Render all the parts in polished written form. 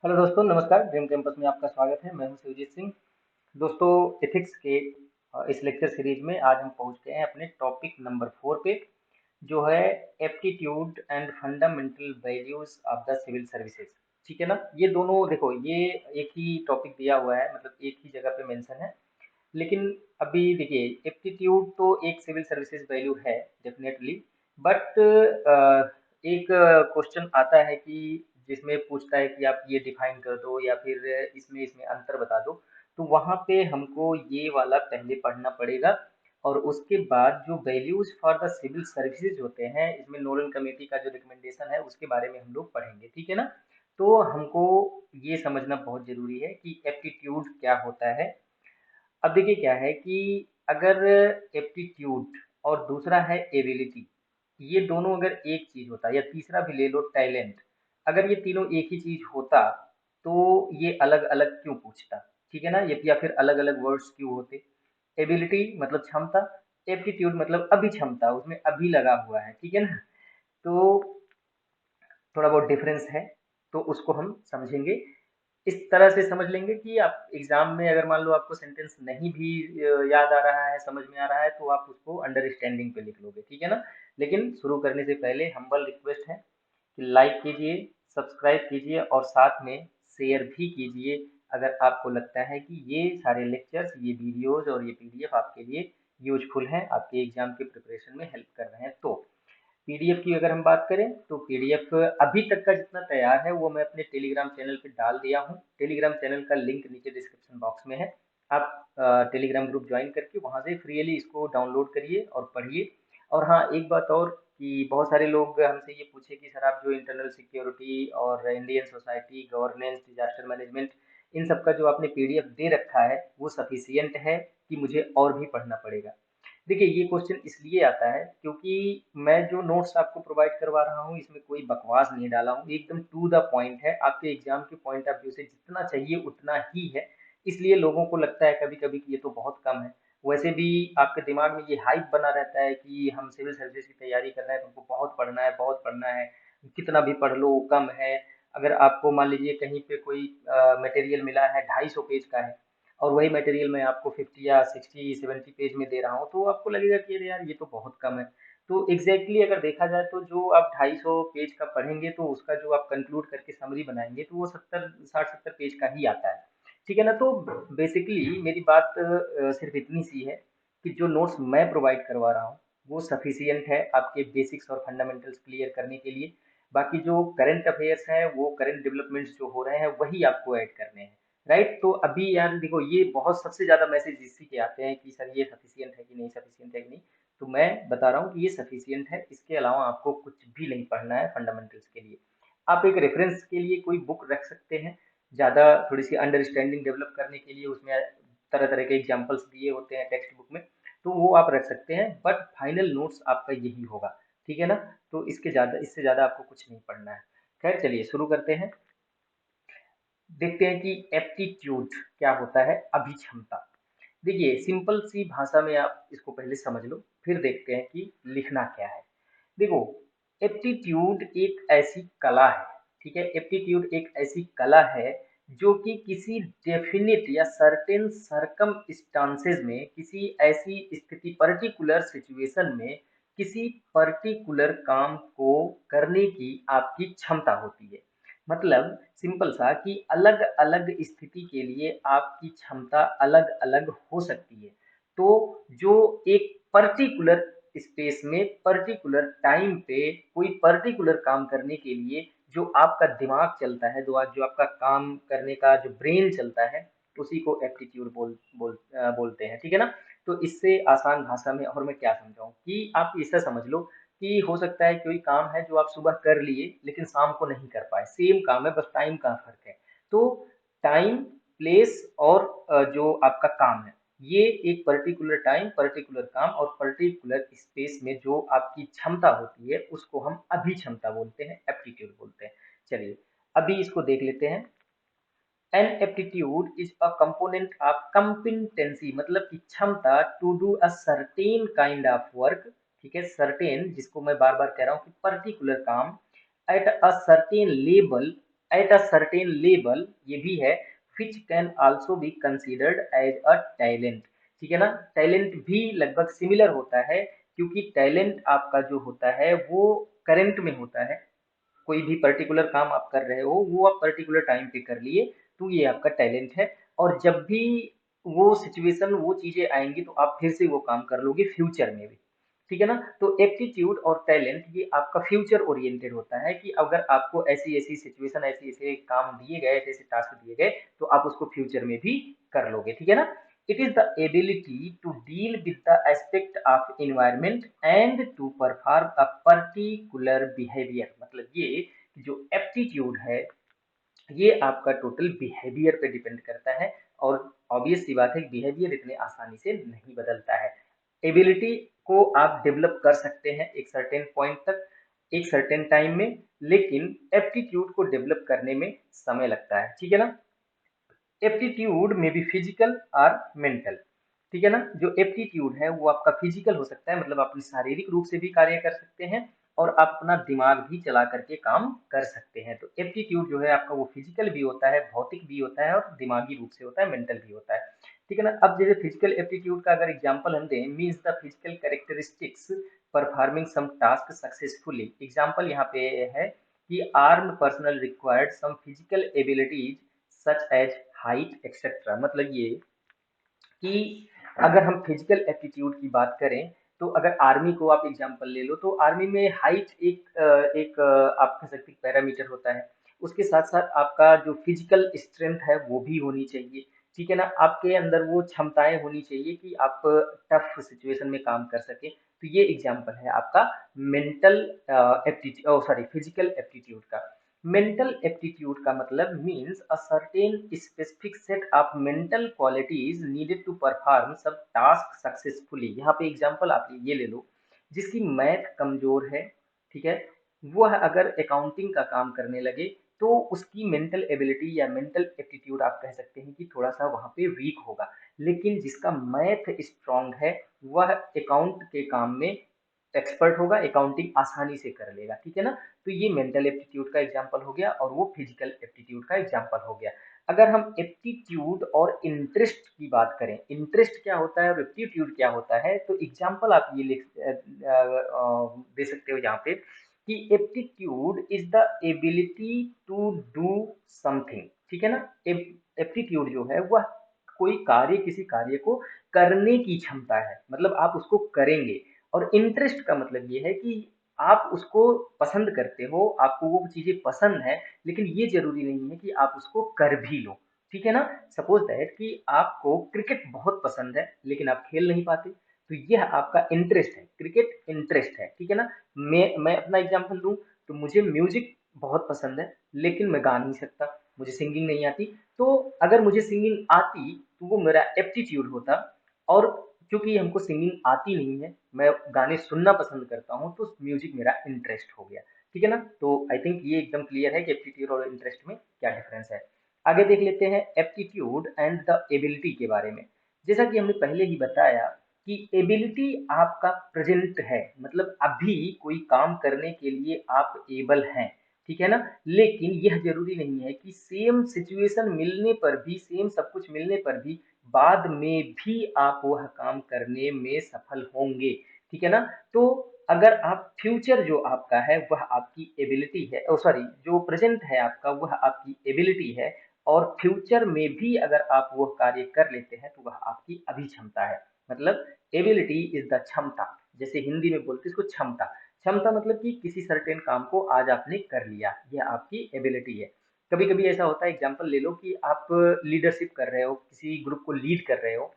Hello दोस्तों, नमस्कार। Dream campus में आपका स्वागत है। मैं हूं शिवजीत सिंह। दोस्तों, एथिक्स के इस लेक्चर सीरीज में आज हम पहुंच गए हैं अपने टॉपिक नंबर 4 पे, जो है aptitude and fundamental values of the civil services. ठीक है ना? ये दोनों देखो, ये एक ही टॉपिक दिया हुआ है, मतलब एक ही जगह पे मेंशन है। लेकिन अभी देखिए, एप्टीट्यूड तो एक सिविल सर्विसेज वैल्यू है डेफिनेटली, बट एक क्वेश्चन आता है कि जिसमें पूछता है कि आप ये डिफाइन कर दो या फिर इसमें इसमें अंतर बता दो। तो वहाँ पे हमको ये वाला पहले पढ़ना पड़ेगा, और उसके बाद जो values for the civil services होते हैं, इसमें नोडल कमेटी का जो रिकमेंडेशन है उसके बारे में हम लोग पढ़ेंगे। ठीक है ना? तो हमको ये समझना बहुत जरूरी है कि एप्टीट्यूड क्या होता है। अब देखिए क्या है कि अगर एप्टीट्यूड और दूसरा है एबिलिटी, ये दोनों अगर एक चीज होता, या तीसरा भी ले लो टैलेंट, अगर ये तीनों एक ही चीज होता तो ये अलग अलग क्यों पूछता? ठीक है ना? ये या फिर अलग अलग वर्ड्स क्यों होते? एबिलिटी मतलब क्षमता, एप्टीट्यूड मतलब अभी क्षमता, उसमें अभी लगा हुआ है। ठीक है ना? तो थोड़ा बहुत डिफरेंस है, तो उसको हम समझेंगे। इस तरह से समझ लेंगे कि आप एग्जाम में अगर मान लो आपको सेंटेंस नहीं भी याद आ रहा है, समझ में आ रहा है, तो आप उसको अंडरस्टैंडिंग पे लिख लोगे। ठीक है ना? लेकिन शुरू करने से पहले हम्बल रिक्वेस्ट है कि लाइक कीजिए, सब्सक्राइब कीजिए और साथ में शेयर भी कीजिए अगर आपको लगता है कि ये सारे लेक्चर्स, ये वीडियोस और ये पीडीएफ आपके लिए यूजफुल हैं, आपके एग्जाम के प्रिपरेशन में हेल्प कर रहे हैं। तो पीडीएफ की अगर हम बात करें तो पीडीएफ अभी तक का जितना तैयार है वो मैं अपने टेलीग्राम चैनल पे डाल दिया हूँ। टेलीग्राम चैनल का लिंक नीचे डिस्क्रिप्शन बॉक्स में है। आप टेलीग्राम ग्रुप ज्वाइन करके वहां से फ्रीली इसको डाउनलोड करिए और पढ़िए। और हाँ, एक बात और, कि बहुत सारे लोग हमसे ये पूछे कि सर आप जो इंटरनल सिक्योरिटी और Indian society, governance, disaster management, इन सब का जो आपने पीडीएफ दे रखा है वो सफिशियंट है कि मुझे और भी पढ़ना पड़ेगा? देखिए, ये क्वेश्चन इसलिए आता है क्योंकि मैं जो नोट्स आपको प्रोवाइड करवा रहा हूँ इसमें कोई बकवास नहीं डाला हूँ, एकदम टू द पॉइंट है, आपके एग्जाम के पॉइंट ऑफ व्यू से जितना चाहिए उतना ही है। इसलिए लोगों को लगता है कभी कभी कि ये तो बहुत कम है। वैसे भी आपके दिमाग में ये हाइप बना रहता है कि हम सिविल सर्विस की तैयारी कर रहे हैं, तुमको बहुत पढ़ना है, बहुत पढ़ना है, कितना भी पढ़ लो कम है। अगर आपको मान लीजिए कहीं पे कोई मटेरियल मिला है 250 पेज का है, और वही मटेरियल मैं आपको 50 या 60-70 पेज में दे रहा हूँ, तो आपको लगेगा कि अरे यार ये तो बहुत कम है। तो एग्जैक्टली अगर देखा जाए तो जो आप 250 पेज का पढ़ेंगे तो उसका जो आप कंक्लूड करके समरी बनाएंगे तो वो 60-70 पेज का ही आता है। ठीक है ना? तो बेसिकली मेरी बात सिर्फ इतनी सी है कि जो नोट्स मैं प्रोवाइड करवा रहा हूँ वो सफिशियंट है आपके बेसिक्स और फंडामेंटल्स क्लियर करने के लिए। बाकी जो करंट अफेयर्स है, वो करंट डेवलपमेंट्स जो हो रहे हैं वही आपको ऐड करने हैं। राइट? तो अभी यार देखो, ये बहुत सबसे ज्यादा मैसेज इसी के आते हैं कि सर ये सफिशियंट है कि नहीं, सफिशियंट है कि नहीं। तो मैं बता रहा हूँ कि ये सफिशियंट है, इसके अलावा आपको कुछ भी नहीं पढ़ना है फंडामेंटल्स के लिए। आप एक रेफरेंस के लिए कोई बुक रख सकते हैं, ज्यादा थोड़ी सी अंडरस्टैंडिंग डेवलप करने के लिए, उसमें तरह तरह के एग्जाम्पल्स दिए होते हैं टेक्स्ट बुक में, तो वो आप रख सकते हैं, बट फाइनल नोट्स आपका यही होगा। ठीक है ना? तो इससे ज्यादा आपको कुछ नहीं पढ़ना है। खैर, चलिए शुरू करते हैं। देखते हैं कि एप्टीट्यूड क्या होता है, अभिक्षमता। देखिए, सिंपल सी भाषा में आप इसको पहले समझ लो, फिर देखते हैं कि लिखना क्या है। देखो, एप्टीट्यूड एक ऐसी कला है। ठीक है? एप्टीट्यूड एक ऐसी कला है जो कि किसी डेफिनिट या सर्टेन सरकम स्टांसेस में, किसी ऐसी स्थिति, पर्टिकुलर सिचुएशन में, किसी पर्टिकुलर काम को करने की आपकी क्षमता होती है। मतलब सिंपल सा कि अलग अलग स्थिति के लिए आपकी क्षमता अलग अलग हो सकती है। तो जो एक पर्टिकुलर स्पेस में, पर्टिकुलर टाइम पे कोई पर्टिकुलर काम करने के लिए जो आपका दिमाग चलता है, जो आपका काम करने का जो ब्रेन चलता है, उसी को एप्टीट्यूड बोलते हैं। ठीक है ना? तो इससे आसान भाषा में और मैं क्या समझाऊं, कि आप ऐसा समझ लो कि हो सकता है कोई काम है जो आप सुबह कर लिए लेकिन शाम को नहीं कर पाए, सेम काम है, बस टाइम का फर्क है। तो टाइम, प्लेस और जो आपका काम है, ये एक पर्टिकुलर टाइम, पर्टिकुलर काम और पर्टिकुलर स्पेस में जो आपकी क्षमता होती है उसको हम अभिक्षमता बोलते हैं, एप्टीट्यूड बोलते हैं। चलिए, अभी इसको देख लेते हैं। An aptitude is a component of competency, मतलब कि क्षमता to do a certain kind of work. ठीक है? सर्टेन, जिसको मैं बार बार कह रहा हूँ कि पर्टिकुलर काम, at a certain level, at a certain level, ये भी है, which can also be considered as a talent. ठीक है ना, टैलेंट भी लगभग सिमिलर होता है, क्योंकि टैलेंट आपका जो होता है वो करंट में होता है। कोई भी पर्टिकुलर काम आप कर रहे हो, वो आप पर्टिकुलर टाइम पे कर लिए, तो ये आपका टैलेंट है। और जब भी वो सिचुएशन, वो चीजें आएंगी, तो आप फिर से वो काम कर लोगे फ्यूचर में भी। ठीक है ना, तो एप्टीट्यूड और टैलेंट ये आपका फ्यूचर ओरिएंटेड होता है, कि अगर आपको ऐसी ऐसी सिचुएशन, ऐसे ऐसे काम दिए गए, ऐसे ऐसे टास्क दिए गए, तो आप उसको फ्यूचर में भी कर लोगे। ठीक है ना, it is the ability to deal with the aspect of environment and to perform a particular behavior। मतलब ये जो एप्टीट्यूड है, ये आपका टोटल बिहेवियर पे डिपेंड करता है। और ऑब्वियस सी बात है, बिहेवियर इतने आसानी से नहीं बदलता है। एबिलिटी को आप डेवलप कर सकते हैं एक सर्टेन पॉइंट तक, एक सर्टेन टाइम में, लेकिन एप्टीट्यूड को डेवलप करने में समय लगता है। ठीक है ना, एप्टीट्यूड में भी फिजिकल और मेंटल। ठीक है ना, जो एप्टीट्यूड है वो आपका फिजिकल हो सकता है, मतलब आप शारीरिक रूप से भी कार्य कर सकते हैं, और आप अपना दिमाग भी चला करके काम कर सकते हैं। तो एप्टीट्यूड जो है आपका वो फिजिकल भी होता है, भौतिक भी होता है, और दिमागी रूप से होता है, मेंटल भी होता है। ठीक है ना, अब जैसे फिजिकल एप्टीट्यूड का अगर एग्जाम्पल हम दें, means the physical characteristics performing some task successfully. Example यहाँ पे है कि armed personnel required some physical abilities such as height etcetera. मतलब ये कि अगर हम फिजिकल एप्टीट्यूड की बात करें, तो अगर आर्मी को आप एग्जांपल ले लो, तो आर्मी में हाइट आप कह सकते हैं पैरामीटर होता है। उसके साथ साथ आपका जो फिजिकल स्ट्रेंथ है वो भी होनी चाहिए। ठीक है ना, आपके अंदर वो क्षमताएं होनी चाहिए कि आप टफ सिचुएशन में काम कर सके। तो ये एग्जांपल है आपका mental aptitude, sorry, physical aptitude का। मेंटल एप्टीट्यूड का मतलब means a certain specific set of mental qualities needed to perform sub task successfully. यहाँ पे एग्जांपल आप ये ले लो, जिसकी मैथ कमजोर है, ठीक है, वह अगर अकाउंटिंग का काम करने लगे, तो उसकी मेंटल एबिलिटी या मेंटल एप्टीट्यूड आप कह सकते हैं कि थोड़ा सा वहाँ पे वीक होगा। लेकिन जिसका मैथ स्ट्रांग है, वह अकाउंट के काम में एक्सपर्ट होगा, अकाउंटिंग आसानी से कर लेगा। ठीक है ना, तो ये मेंटल एप्टीट्यूड का एग्जांपल हो गया, और वो फिजिकल एप्टीट्यूड का एग्जांपल हो गया। अगर हम एप्टीट्यूड और इंटरेस्ट की बात करें, इंटरेस्ट क्या होता है और एप्टीट्यूड क्या होता है, तो एग्जांपल आप ये दे सकते हो यहाँ पे कि aptitude is the ability to do something. ठीक है ना, एप्टीट्यूड जो है वह कोई कार्य, किसी कार्य को करने की क्षमता है, मतलब आप उसको करेंगे। और इंटरेस्ट का मतलब ये है कि आप उसको पसंद करते हो, आपको वो चीजें पसंद है, लेकिन ये जरूरी नहीं है कि आप उसको कर भी लो। ठीक है ना, सपोज दैट कि आपको क्रिकेट बहुत पसंद है, लेकिन आप खेल नहीं पाते, तो यह आपका इंटरेस्ट है, क्रिकेट इंटरेस्ट है। ठीक है ना, मैं अपना एग्जांपल दूं, तो मुझे म्यूजिक बहुत पसंद है, लेकिन मैं गा नहीं सकता, मुझे सिंगिंग नहीं आती। तो अगर मुझे सिंगिंग आती, तो वो मेरा एप्टीट्यूड होता। और क्योंकि हमको सिंगिंग आती नहीं है, मैं गाने सुनना पसंद करता हूँ, तो म्यूजिक मेरा इंटरेस्ट हो गया। ठीक है ना, तो आई थिंक ये एकदम क्लियर है कि एप्टीट्यूड और इंटरेस्ट में क्या डिफरेंस है। आगे देख लेते हैं एप्टीट्यूड एंड द एबिलिटी के बारे में। जैसा कि हमने पहले ही बताया कि एबिलिटी आपका प्रेजेंट है, मतलब अभी कोई काम करने के लिए आप एबल हैं। ठीक है ना, लेकिन यह जरूरी नहीं है कि सेम सिचुएशन मिलने पर भी, सेम सब कुछ मिलने पर भी बाद में भी आप वह काम करने में सफल होंगे। ठीक है ना, तो अगर आप फ्यूचर जो आपका है वह आपकी एबिलिटी है, सॉरी, जो प्रेजेंट है आपका वह आपकी एबिलिटी है, और फ्यूचर में भी अगर आप वह कार्य कर लेते हैं, तो वह आपकी अभी क्षमता है। मतलब एबिलिटी इज द क्षमता, जैसे हिंदी में बोलते हैं इसको क्षमता। क्षमता मतलब कि किसी सर्टेन काम को आज आपने कर लिया, यह आपकी एबिलिटी है। कभी कभी ऐसा होता है, एग्जाम्पल ले लो कि आप लीडरशिप कर रहे हो, किसी ग्रुप को लीड कर रहे हो,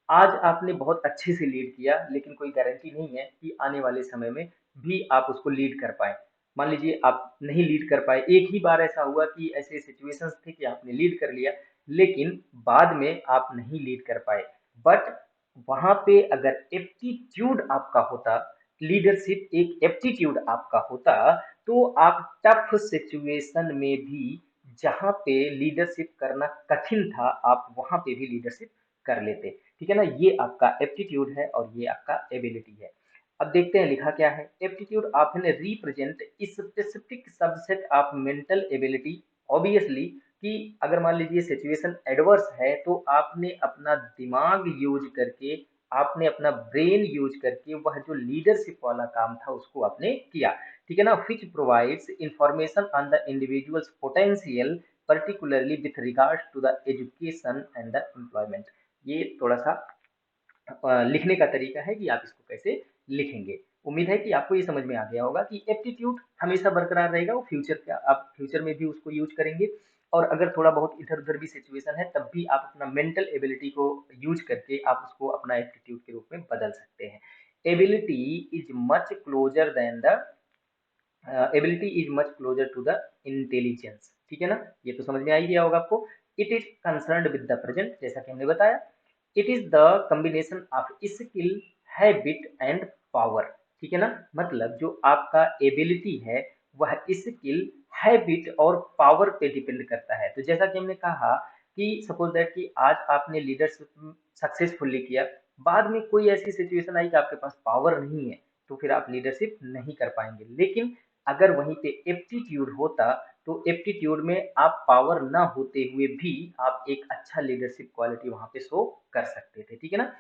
आज आपने बहुत अच्छे से लीड किया, लेकिन कोई गारंटी नहीं है कि आने वाले समय में भी आप उसको लीड कर पाए। मान लीजिए आप नहीं लीड कर पाए, एक ही बार ऐसा हुआ कि ऐसे सिचुएशंस थे कि आपने लीड कर लिया, लेकिन बाद में आप नहीं लीड कर पाए। बट वहां पे अगर एप्टीट्यूड आपका होता, लीडरशिप एक एप्टीट्यूड आपका होता, तो आप टफ सिचुएशन में भी, जहां पे लीडरशिप करना कठिन था, आप वहां पे भी लीडरशिप कर लेते। ठीक है ना, ये आपका एप्टीट्यूड है और ये आपका एबिलिटी है। अब देखते हैं लिखा क्या है। Aptitude often represent specific subset of mental ability obviously कि अगर मान लीजिए सिचुएशन एडवर्स है तो आपने अपना दिमाग यूज करके, आपने अपना ब्रेन यूज करके वह जो लीडरशिप वाला काम था उसको आपने किया, ठीक है ना। Which provides information on the individuals potential particularly with regards to the education and the employment। ये थोड़ा सा लिखने का तरीका है कि आप इसको कैसे लिखेंगे। उम्मीद है कि आपको ये समझ में आ गया होगा कि एप्टीट्यूड हमेशा बरकरार रहेगा, वो फ्यूचर का आप फ्यूचर में भी उसको यूज करेंगे, और अगर थोड़ा बहुत इधर उधर भी सिचुएशन है तब भी आप अपना मेंटल एबिलिटी को यूज करके आप उसको अपना एप्टीट्यूड के रूप में बदल सकते हैं। Ability is much closer than the ability is much closer to the intelligence, ठीक है ना। ये तो समझ में आ ही गया होगा आपको। It is concerned with the present, जैसा कि हमने बताया। It is the combination of skill, habit and power, ठीक है ना। मतलब जो आपका एबिलिटी है वह स्किल, हैबिट और पावर पे डिपेंड करता है। तो जैसा कि हमने कहा कि सपोज दैट कि आज आपने लीडरशिप सक्सेसफुली किया, बाद में कोई ऐसी सिचुएशन आई कि आपके पास पावर नहीं है, तो फिर आप लीडरशिप नहीं कर पाएंगे। लेकिन अगर वहीं पे एप्टीट्यूड होता तो एप्टीट्यूड में आप पावर ना होते हुए भी आप एक अच्छा लीडरशिप क्वालिटी वहां पे शो कर सकते थे, ठीक है ना।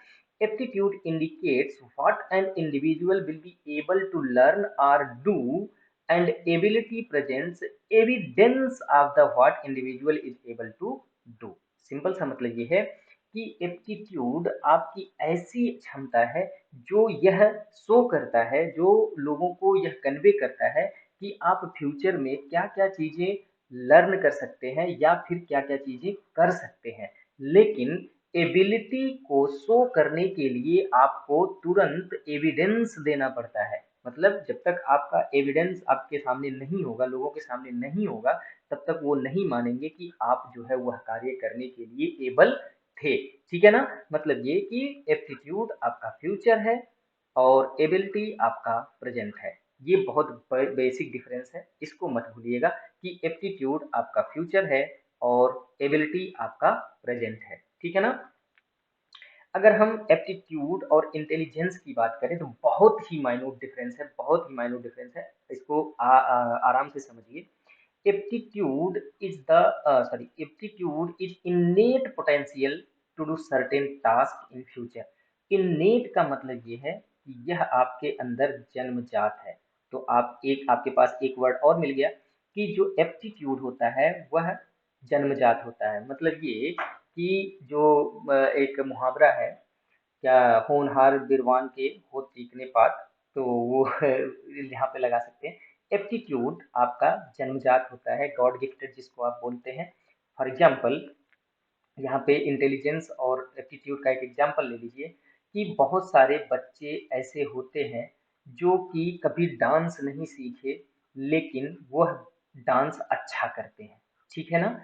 Aptitude indicates what an individual will be able to learn और do, and ability presents evidence of the what individual is able to do. Simple सा मतलब ये है कि एप्टीट्यूड आपकी ऐसी क्षमता है जो यह शो करता है, जो लोगों को यह कन्वे करता है कि आप फ्यूचर में क्या-क्या चीजें लर्न कर सकते हैं या फिर क्या-क्या चीजें कर सकते हैं। लेकिन एबिलिटी को शो करने के लिए आपको तुरंत एविडेंस देना पड़ता है। मतलब जब तक आपका एविडेंस आपके सामने नहीं होगा, लोगों के सामने नहीं होगा, तब तक वो नहीं मानेंगे कि आप जो है वह कार्य करने के लिए एबल थे, ठीक है ना। मतलब ये कि एप्टीट्यूड आपका फ्यूचर है और एबिलिटी आपका प्रेजेंट है। ये बहुत बेसिक डिफरेंस है, इसको मत भूलिएगा कि एप्टीट्यूड आपका फ्यूचर है और एबिलिटी आपका प्रेजेंट है, ठीक है ना। अगर हम एप्टीट्यूड और इंटेलिजेंस की बात करें तो बहुत ही माइन्यूट डिफरेंस है, बहुत ही माइन्यूट डिफरेंस है। इसको आराम से समझिए। Aptitude is the sorry aptitude is innate potential to do certain task in future. Innate का मतलब ये है कि यह आपके अंदर जन्मजात है। तो आप एक आपके पास एक वर्ड और मिल गया कि जो एप्टीट्यूड होता है वह जन्मजात होता है। मतलब ये कि जो एक मुहावरा है, क्या होनहार बिरवान के हो तीखने पात, तो वो यहाँ पे लगा सकते हैं। एप्टीट्यूड आपका जन्मजात होता है, गॉड गिफ्टेड जिसको आप बोलते हैं। फॉर एग्जाम्पल यहाँ पे इंटेलिजेंस और एप्टीट्यूड का एक एग्जाम्पल ले लीजिए कि बहुत सारे बच्चे ऐसे होते हैं जो कि कभी डांस नहीं सीखे लेकिन वह डांस अच्छा करते हैं, ठीक है ना।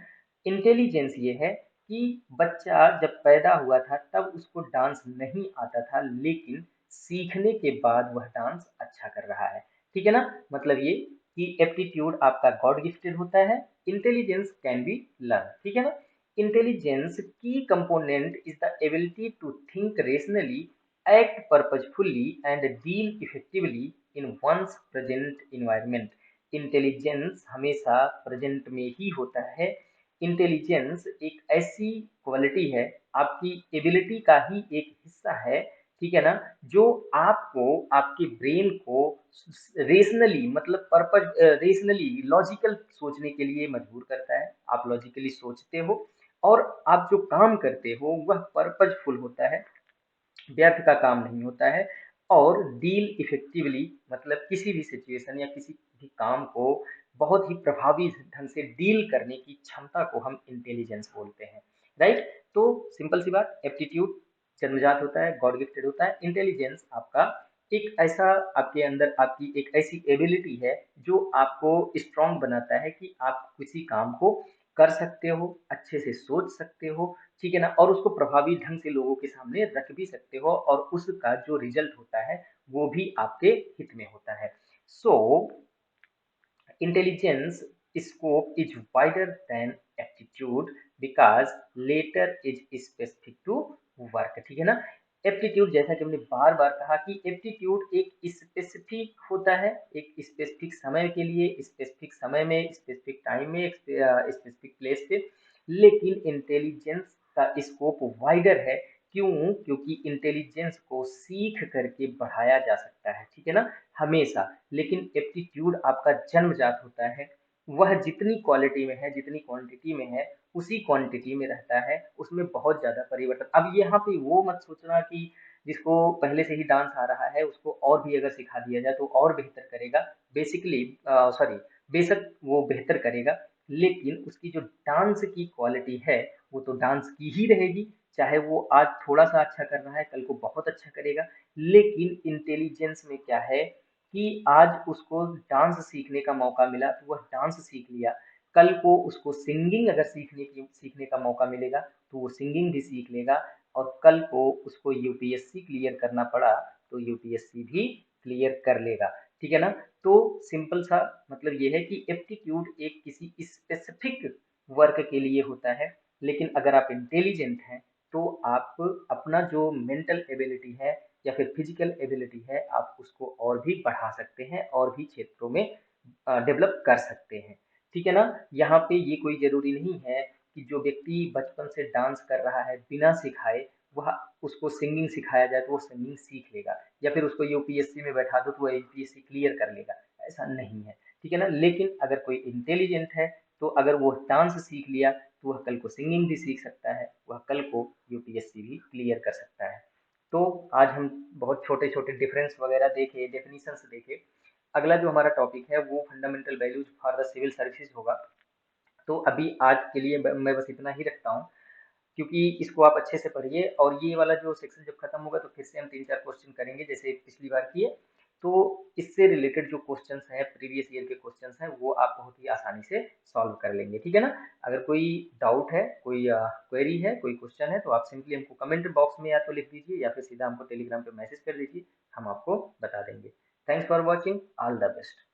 इंटेलिजेंस ये है कि बच्चा जब पैदा हुआ था तब उसको डांस नहीं आता था, लेकिन सीखने के बाद वह डांस अच्छा कर रहा है, ठीक है ना। मतलब ये कि एप्टीट्यूड आपका गॉड गिफ्टेड होता है, इंटेलिजेंस कैन बी लर्न, ठीक है ना। Intelligence key component is the ability to think rationally, act purposefully, and deal effectively in one's present environment। Intelligence हमेशा प्रेजेंट में ही होता है। इंटेलिजेंस एक ऐसी क्वालिटी है, आपकी एबिलिटी का ही एक हिस्सा है, ठीक है ना, जो आपको आपके ब्रेन को रेशनली मतलब पर्पज रेशनली लॉजिकल सोचने के लिए मजबूर करता है। आप लॉजिकली सोचते हो और आप जो काम करते हो वह पर्पजफुल होता है, व्यर्थ का काम नहीं होता है। और डील इफेक्टिवली मतलब किसी भी सिचुएशन या किसी भी काम को बहुत ही प्रभावी ढंग से डील करने की क्षमता को हम इंटेलिजेंस बोलते हैं, राइट। तो सिंपल सी बात, एप्टीट्यूड जन्मजात होता है, गॉड गिफ्टेड होता है। इंटेलिजेंस आपका एक ऐसा आपके अंदर आपकी एक ऐसी एबिलिटी है जो आपको स्ट्रांग बनाता है कि आप किसी काम को कर सकते हो, अच्छे से सोच सकते हो, ठीक है ना, और उसको प्रभावी ढंग से लोगों के सामने रख भी सकते हो और उसका जो रिजल्ट होता है वो भी आपके हित में होता है। So intelligence scope is wider than aptitude because latter is specific to work, ठीक है ना। एप्टीट्यूड, जैसा कि हमने बार बार कहा कि एप्टीट्यूड एक स्पेसिफिक होता है, एक स्पेसिफिक समय के लिए, स्पेसिफिक समय में, स्पेसिफिक टाइम में, स्पेसिफिक प्लेस पे। लेकिन इंटेलिजेंस का स्कोप वाइडर है। क्यों? क्योंकि इंटेलिजेंस को सीख करके बढ़ाया जा सकता है, ठीक है ना, हमेशा। लेकिन एप्टीट्यूड आपका जन्मजात होता है, वह जितनी क्वालिटी में है, जितनी क्वांटिटी में है, उसी क्वांटिटी में रहता है, उसमें बहुत ज्यादा परिवर्तन। अब यहाँ पे वो मत सोचना कि जिसको पहले से ही डांस आ रहा है उसको और भी अगर सिखा दिया जाए तो और बेहतर करेगा। बेसिकली सॉरी, बेशक वो बेहतर करेगा, लेकिन उसकी जो डांस की क्वालिटी है वो तो डांस की ही रहेगी। चाहे वो आज थोड़ा सा अच्छा कर रहा है, कल को बहुत अच्छा करेगा। लेकिन इंटेलिजेंस में क्या है कि आज उसको डांस सीखने का मौका मिला तो वह डांस सीख लिया, कल को उसको सिंगिंग अगर सीखने का मौका मिलेगा तो वो सिंगिंग भी सीख लेगा, और कल को उसको यूपीएससी क्लियर करना पड़ा तो यूपीएससी भी क्लियर कर लेगा, ठीक है ना। तो सिंपल सा मतलब ये है कि एप्टीट्यूड एक किसी स्पेसिफिक वर्क के लिए होता है। लेकिन अगर आप इंटेलिजेंट हैं तो आप अपना जो मेंटल एबिलिटी है या फिर फिजिकल एबिलिटी है, आप उसको और भी बढ़ा सकते हैं और भी क्षेत्रों में डेवलप कर सकते हैं, ठीक है ना। यहाँ पे ये कोई जरूरी नहीं है कि जो व्यक्ति बचपन से डांस कर रहा है बिना सिखाए, वह उसको सिंगिंग सिखाया जाए तो वो सिंगिंग सीख लेगा, या फिर उसको यूपीएससी में बैठा दो तो वो यूपीएससी क्लियर कर लेगा। ऐसा नहीं है, ठीक है ना। लेकिन अगर कोई इंटेलिजेंट है तो अगर वो डांस सीख लिया तो वह कल को सिंगिंग भी सीख सकता है, वह कल को यूपीएससी भी क्लियर कर सकता है। तो आज हम बहुत छोटे छोटे डिफरेंस वगैरह देखे, डेफिनेशंस देखे। अगला जो हमारा टॉपिक है वो fundamental values for the civil services होगा। तो अभी आज के लिए मैं बस इतना ही रखता हूँ, क्योंकि इसको आप अच्छे से पढ़िए, और ये वाला जो सेक्शन जब खत्म होगा तो फिर से हम 3-4 क्वेश्चन करेंगे जैसे पिछली बार किए। तो इससे रिलेटेड जो क्वेश्चंस हैं, प्रीवियस ईयर के क्वेश्चंस हैं, वो आप बहुत ही आसानी से सॉल्व कर लेंगे, ठीक है ना। अगर कोई डाउट है, कोई क्वेरी है, कोई क्वेश्चन है, तो आप सिंपली हमको कमेंट बॉक्स में या तो लिख दीजिए या फिर सीधा हमको टेलीग्राम पे मैसेज कर दीजिए, हम आपको बता देंगे। Thanks for watching, all the best.